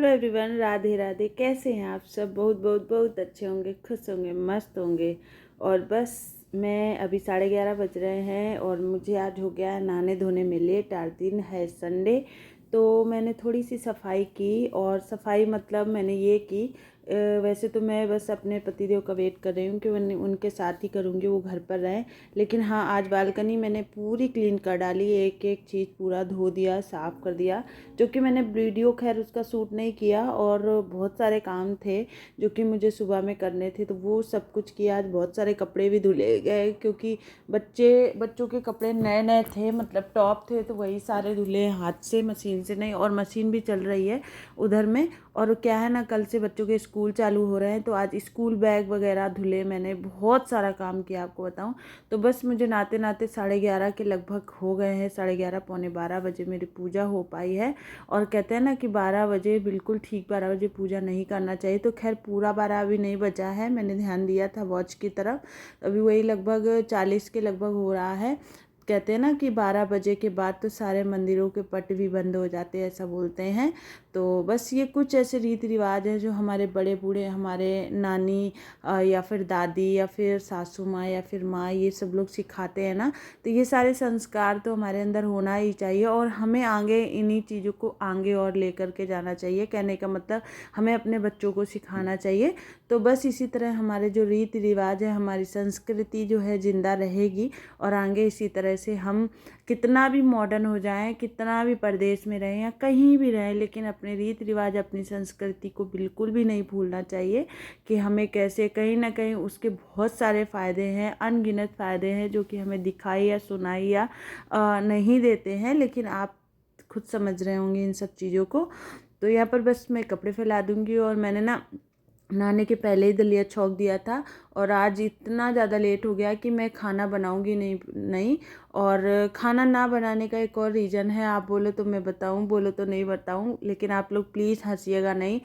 Hello everyone, Radhe Radhe. कैसे हैं आप सब? बहुत बहुत बहुत अच्छे होंगे, खुश होंगे, मस्त होंगे। और बस मैं अभी 11:30 बज रहे हैं और मुझे आज हो गया है नहाने धोने में लेट। आज दिन है संडे, तो मैंने थोड़ी सी सफाई की। और सफाई मतलब मैंने ये की, वैसे तो मैं बस अपने पतिदेव का वेट कर रही हूँ कि उनके साथ ही करूँगी, वो घर पर रहें। लेकिन हाँ, आज बालकनी मैंने पूरी क्लीन कर डाली, एक एक चीज़ पूरा धो दिया, साफ़ कर दिया। जो कि मैंने वीडियो खैर उसका शूट नहीं किया, और बहुत सारे काम थे जो कि मुझे सुबह में करने थे, तो वो सब कुछ किया। आज बहुत सारे कपड़े भी धुले गए क्योंकि बच्चों के कपड़े नए नए थे, मतलब टॉप थे, तो वही सारे धुले हाथ से, मशीन से नहीं। और मशीन भी चल रही है उधर में। और क्या है ना, कल से बच्चों के स्कूल चालू हो रहे हैं, तो आज स्कूल बैग वगैरह धुले। मैंने बहुत सारा काम किया, आपको बताऊं। तो बस मुझे नहाते नहाते 11:30 के लगभग हो गए हैं। 11:30 पौने 12 बजे मेरी पूजा हो पाई है। और कहते हैं ना कि 12 बजे बिल्कुल ठीक, 12 बजे पूजा नहीं करना चाहिए। तो खैर पूरा 12 अभी नहीं बजा है, मैंने ध्यान दिया था वॉच की तरफ, अभी वही लगभग 40 के लगभग हो रहा है। कहते हैं ना कि 12 बजे के बाद तो सारे मंदिरों के पट भी बंद हो जाते हैं, ऐसा बोलते हैं। तो बस ये कुछ ऐसे रीति रिवाज है जो हमारे बड़े बूढ़े, हमारे नानी या फिर दादी या फिर सासू माँ या फिर माँ, ये सब लोग सिखाते हैं ना। तो ये सारे संस्कार तो हमारे अंदर होना ही चाहिए, और हमें आगे इन्हीं चीज़ों को आगे और लेकर के जाना चाहिए। कहने का मतलब हमें अपने बच्चों को सिखाना चाहिए। तो बस इसी तरह हमारे जो रीति रिवाज है, हमारी संस्कृति जो है जिंदा रहेगी। और आगे इसी तरह से हम कितना भी मॉडर्न हो जाएं, कितना भी परदेश में रहें या कहीं भी रहें, लेकिन अपने रीति रिवाज, अपनी संस्कृति को बिल्कुल भी नहीं भूलना चाहिए। कि हमें कैसे, कहीं ना कहीं उसके बहुत सारे फ़ायदे हैं, अनगिनत फ़ायदे हैं, जो कि हमें दिखाई या सुनाई या नहीं देते हैं। लेकिन आप खुद समझ रहे होंगे इन सब चीज़ों को। तो यहाँ पर बस मैं कपड़े फैला दूँगी, और मैंने ना नहाने के पहले ही दलिया छौंक दिया था। और आज इतना ज़्यादा लेट हो गया कि मैं खाना बनाऊंगी नहीं। और खाना ना बनाने का एक और रीज़न है, आप बोलो तो मैं बताऊं, बोलो तो नहीं बताऊं, लेकिन आप लोग प्लीज़ हंसिएगा नहीं।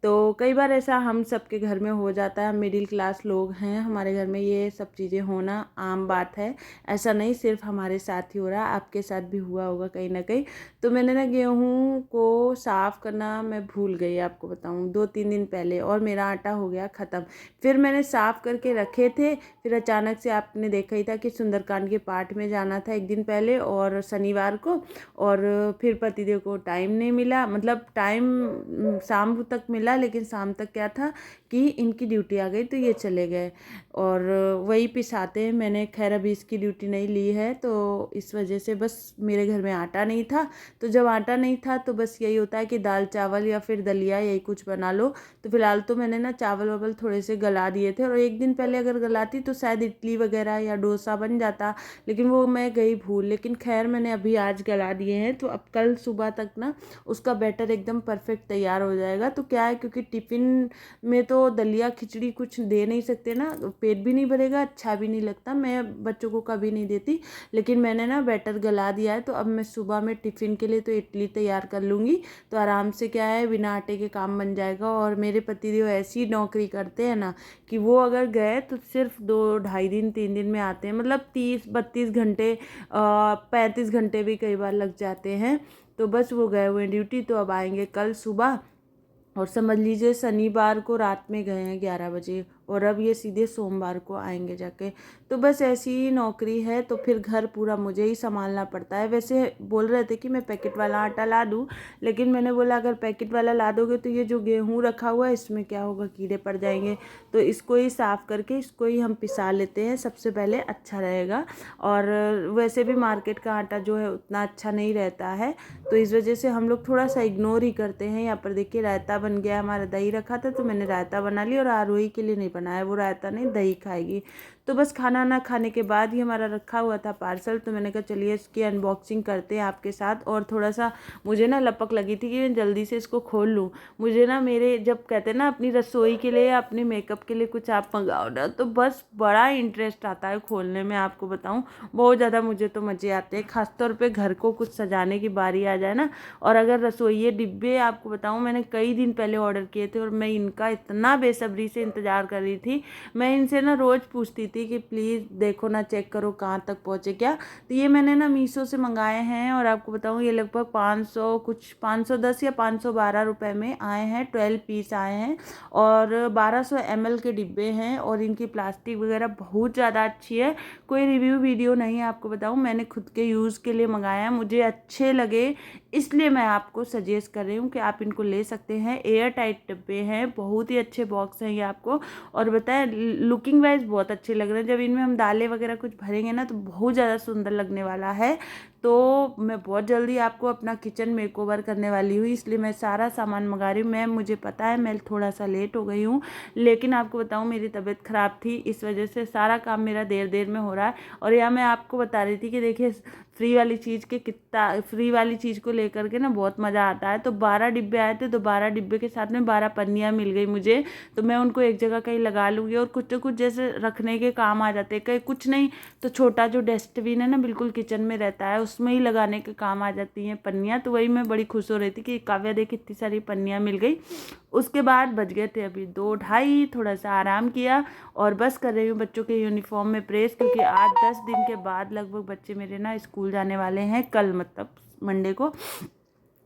तो कई बार ऐसा हम सबके घर में हो जाता है, हम मिडिल क्लास लोग हैं, हमारे घर में ये सब चीज़ें होना आम बात है। ऐसा नहीं सिर्फ हमारे साथ ही हो रहा, आपके साथ भी हुआ होगा कहीं ना कहीं। तो मैंने ना गेहूँ को साफ़ करना मैं भूल गई, आपको बताऊँ, 2-3 दिन पहले, और मेरा आटा हो गया ख़त्म। फिर मैंने साफ़ करके रखे थे, फिर अचानक से आपने देखा ही था कि सुंदरकांड के पाठ में जाना था एक दिन पहले और शनिवार को। और फिर पतिदेव को टाइम नहीं मिला, मतलब टाइम शाम तक मिला, लेकिन शाम तक क्या था कि इनकी ड्यूटी आ गई, तो ये चले गए। और वही पिसाते हैं, मैंने खैर अभी इसकी ड्यूटी नहीं ली है, तो इस वजह से बस मेरे घर में आटा नहीं था। तो जब आटा नहीं था तो बस यही होता है कि दाल चावल या फिर दलिया यही कुछ बना लो। तो फिलहाल तो मैंने ना चावल वावल थोड़े से गला दिए थे, और एक दिन पहले अगर गलाती तो शायद इडली वगैरह या डोसा बन जाता, लेकिन वो मैं गई भूल। लेकिन खैर मैंने अभी आज गला दिए हैं, तो अब कल सुबह तक ना उसका बैटर एकदम परफेक्ट तैयार हो जाएगा। तो क्या है, क्योंकि टिफ़िन में तो दलिया खिचड़ी कुछ दे नहीं सकते ना, पेट भी नहीं भरेगा, अच्छा भी नहीं लगता, मैं बच्चों को कभी नहीं देती। लेकिन मैंने ना बैटर गला दिया है, तो अब मैं सुबह में टिफ़िन के लिए तो इडली तैयार कर लूँगी। तो आराम से क्या है, बिना आटे के काम बन जाएगा। और मेरे पतिदेव ऐसी नौकरी करते हैं ना कि वो अगर गए तो सिर्फ 2-2.5 दिन 3 दिन में आते हैं, मतलब 30-32 घंटे 35 घंटे भी कई बार लग जाते हैं। तो बस वो गए हुए ड्यूटी, तो अब आएंगे कल सुबह। और समझ लीजिए शनिवार को रात में गए हैं 11 बजे, और अब ये सीधे सोमवार को आएंगे जाके। तो बस ऐसी ही नौकरी है, तो फिर घर पूरा मुझे ही संभालना पड़ता है। वैसे बोल रहे थे कि मैं पैकेट वाला आटा ला दूँ, लेकिन मैंने बोला अगर पैकेट वाला ला दोगे तो ये जो गेहूँ रखा हुआ है इसमें क्या होगा, कीड़े पड़ जाएंगे। तो इसको ही साफ़ करके इसको ही हम पिसा लेते हैं सबसे पहले, अच्छा रहेगा। और वैसे भी मार्केट का आटा जो है उतना अच्छा नहीं रहता है, तो इस वजह से हम लोग थोड़ा सा इग्नोर ही करते हैं। यहाँ पर देखिए रायता बन गया, हमारा दही रखा था तो मैंने रायता बना लिया, और आरोही के लिए नहीं बनाया, वो रायता नहीं दही खाएगी। तो बस खाना ना खाने के बाद ही हमारा रखा हुआ था पार्सल, तो मैंने कहा चलिए इसकी अनबॉक्सिंग करते हैं आपके साथ। और थोड़ा सा मुझे ना लपक लगी थी कि मैं जल्दी से इसको खोल लूँ। मुझे ना, मेरे जब कहते हैं ना अपनी रसोई के लिए या अपने मेकअप के लिए कुछ आप मंगाओ ना, तो बस बड़ा इंटरेस्ट आता है खोलने में, आपको बताऊँ बहुत ज़्यादा मुझे तो मज़े आते हैं। खासतौर पर घर को कुछ सजाने की बारी आ जाए ना, और अगर रसोई डिब्बे, आपको बताऊँ मैंने कई दिन पहले ऑर्डर किए थे, और मैं इनका इतना बेसब्री से इंतज़ार कर रही थी। मैं इनसे ना रोज़ पूछती थी कि प्लीज़ देखो ना, चेक करो कहाँ तक पहुँचे क्या। तो ये मैंने ना मीशो से मंगाए हैं और आपको बताऊँ ये लगभग 510 या 512 रुपये में आए हैं। 12 पीस आए हैं और 1200 ml के डिब्बे हैं और इनकी प्लास्टिक वगैरह बहुत ज़्यादा अच्छी है। कोई रिव्यू वीडियो नहीं है, आपको बताऊँ मैंने खुद के यूज़ के लिए मंगाया है, मुझे अच्छे लगे इसलिए मैं आपको सजेस्ट कर रही हूँ कि आप इनको ले सकते हैं। एयर टाइट डिब्बे हैं, बहुत ही अच्छे बॉक्स हैं ये आपको, और बताएं लुकिंग वाइज बहुत अच्छे लग रहे हैं। जब इनमें हम दालें वगैरह कुछ भरेंगे ना तो बहुत ज़्यादा सुंदर लगने वाला है। तो मैं बहुत जल्दी आपको अपना किचन मेकओवर करने वाली हूँ, इसलिए मैं सारा सामान मंगा रही हूँ। मुझे पता है मैं थोड़ा सा लेट हो गई हूँ, लेकिन आपको बताऊँ मेरी तबीयत ख़राब थी, इस वजह से सारा काम मेरा देर देर में हो रहा है। और यहाँ मैं आपको बता रही थी कि देखिए फ्री वाली चीज़ को लेकर के ना बहुत मज़ा आता है। तो 12 डिब्बे आए थे, तो 12 डिब्बे के साथ में 12 पन्नियाँ मिल गई मुझे। तो मैं उनको एक जगह कहीं लगा लूँगी और कुछ तो कुछ जैसे रखने के काम आ जाते हैं, कहीं कुछ नहीं तो छोटा जो डस्टबिन है ना बिल्कुल किचन में रहता है, उसमें ही लगाने के काम आ जाती हैं पन्नियाँ। तो वही मैं बड़ी खुश हो रही थी कि काव्या देख इतनी सारी पन्नियाँ मिल गई। उसके बाद बज गए थे अभी 2 ढाई, थोड़ा सा आराम किया और बस कर रही हूँ बच्चों के यूनिफॉर्म में प्रेस, क्योंकि आज 10 दिन के बाद लगभग बच्चे मेरे ना स्कूल जाने वाले हैं, कल मतलब मंडे को।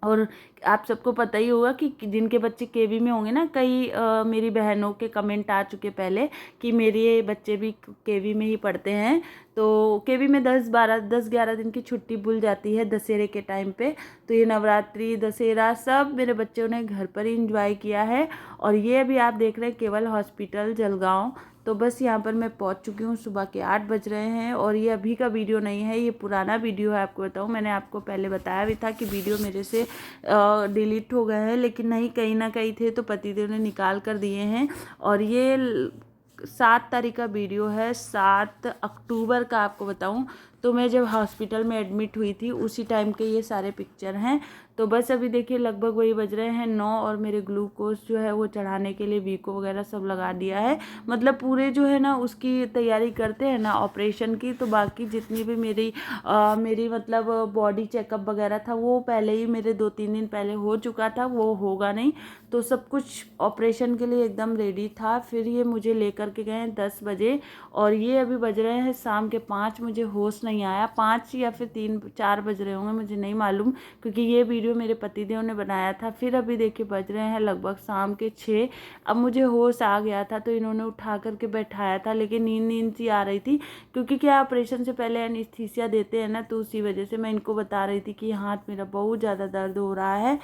और आप सबको पता ही होगा कि जिनके बच्चे केवी में होंगे ना, कई मेरी बहनों के कमेंट आ चुके पहले कि मेरे बच्चे भी केवी में ही पढ़ते हैं। तो केवी में 10-11 दिन की छुट्टी भूल जाती है दशहरे के टाइम पे। तो ये नवरात्रि दशहरा सब मेरे बच्चों ने घर पर ही इंजॉय किया है। और ये अभी आप देख रहे हैं केवल हॉस्पिटल जलगांव। तो बस यहाँ पर मैं पहुँच चुकी हूँ, सुबह के 8 बज रहे हैं और ये अभी का वीडियो नहीं है, ये पुराना वीडियो है। आपको बताऊँ मैंने आपको पहले बताया भी था कि वीडियो मेरे से डिलीट हो गए हैं, लेकिन नहीं, कहीं ना कहीं थे तो पतिदेव ने निकाल कर दिए हैं। और ये 7 तारीख का वीडियो है, 7 अक्टूबर का आपको बताऊं तो मैं जब हॉस्पिटल में एडमिट हुई थी उसी टाइम के ये सारे पिक्चर हैं। तो बस अभी देखिए लगभग वही बज रहे हैं 9 और मेरे ग्लूकोज जो है वो चढ़ाने के लिए वीको वगैरह सब लगा दिया है। मतलब पूरे जो है ना उसकी तैयारी करते हैं ना ऑपरेशन की। तो बाकी जितनी भी मेरी मतलब बॉडी चेकअप वगैरह था वो पहले ही मेरे 2-3 दिन पहले हो चुका था, वो होगा नहीं। तो सब कुछ ऑपरेशन के लिए एकदम रेडी था। फिर ये मुझे लेकर के गए 10 बजे और ये अभी बज रहे हैं शाम के 5। मुझे होश नहीं आया, 5 या फिर 3-4 बज रहे होंगे, मुझे नहीं मालूम, क्योंकि ये वीडियो मेरे पतिदेव ने बनाया था। फिर अभी देखिए बज रहे हैं लगभग शाम के 6। अब मुझे होश आ गया था तो इन्होंने उठा करके बैठाया था, लेकिन नींद सी आ रही थी, क्योंकि क्या ऑपरेशन से पहले एनेस्थीसिया देते हैं ना, तो उसी वजह से मैं इनको बता रही थी कि हाथ मेरा बहुत ज़्यादा दर्द हो रहा है।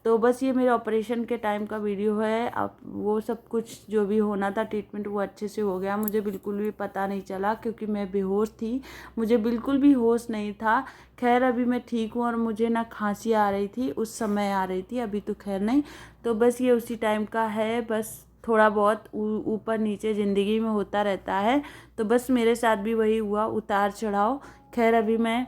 तो बस ये मेरे ऑपरेशन के टाइम का वीडियो है। अब वो सब कुछ जो भी होना था ट्रीटमेंट वो अच्छे से हो गया, मुझे बिल्कुल भी पता नहीं चला क्योंकि मैं बेहोश थी, मुझे बिल्कुल भी होश नहीं था। खैर अभी मैं ठीक हूँ और मुझे ना खांसी आ रही थी, उस समय आ रही थी, अभी तो खैर नहीं। तो बस ये उसी टाइम का है, बस थोड़ा बहुत ऊपर नीचे ज़िंदगी में होता रहता है। तो बस मेरे साथ भी वही हुआ, उतार चढ़ाव। खैर अभी मैं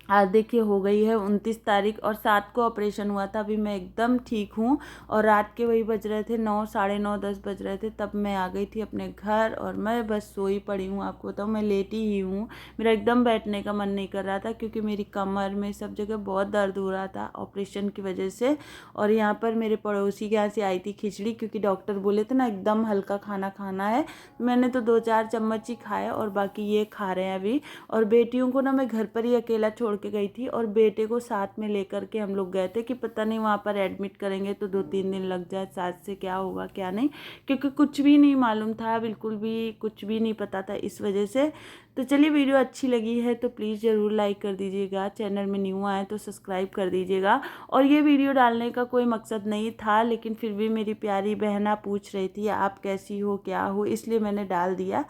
आज देखिए हो गई है 29 तारीख और 7 को ऑपरेशन हुआ था, अभी मैं एकदम ठीक हूँ। और रात के वही बज रहे थे 9, साढ़े 9, 10 बज रहे थे, तब मैं आ गई थी अपने घर और मैं बस सोई पड़ी हूँ। आपको बताऊँ मैं लेटी ही हूँ, मेरा एकदम बैठने का मन नहीं कर रहा था क्योंकि मेरी कमर में सब जगह बहुत दर्द हो रहा था ऑपरेशन की वजह से। और यहाँ पर मेरे पड़ोसी के यहाँ से आई थी खिचड़ी, क्योंकि डॉक्टर बोले थे ना एकदम हल्का खाना खाना है। मैंने तो 2-4 चम्मच ही खाए और बाकी ये खा रहे हैं अभी। और बेटियों को ना मैं घर पर ही अकेला छोड़ के गई थी और बेटे को साथ में लेकर के हम लोग गए थे कि पता नहीं वहाँ पर एडमिट करेंगे तो 2-3 दिन लग जाए, साथ से क्या होगा क्या नहीं, क्योंकि कुछ भी नहीं मालूम था, बिल्कुल भी कुछ भी नहीं पता था इस वजह से। तो चलिए वीडियो अच्छी लगी है तो प्लीज़ ज़रूर लाइक कर दीजिएगा, चैनल में न्यू आए तो सब्सक्राइब कर दीजिएगा। और ये वीडियो डालने का कोई मकसद नहीं था, लेकिन फिर भी मेरी प्यारी बहना पूछ रही थी आप कैसी हो क्या हो, इसलिए मैंने डाल दिया।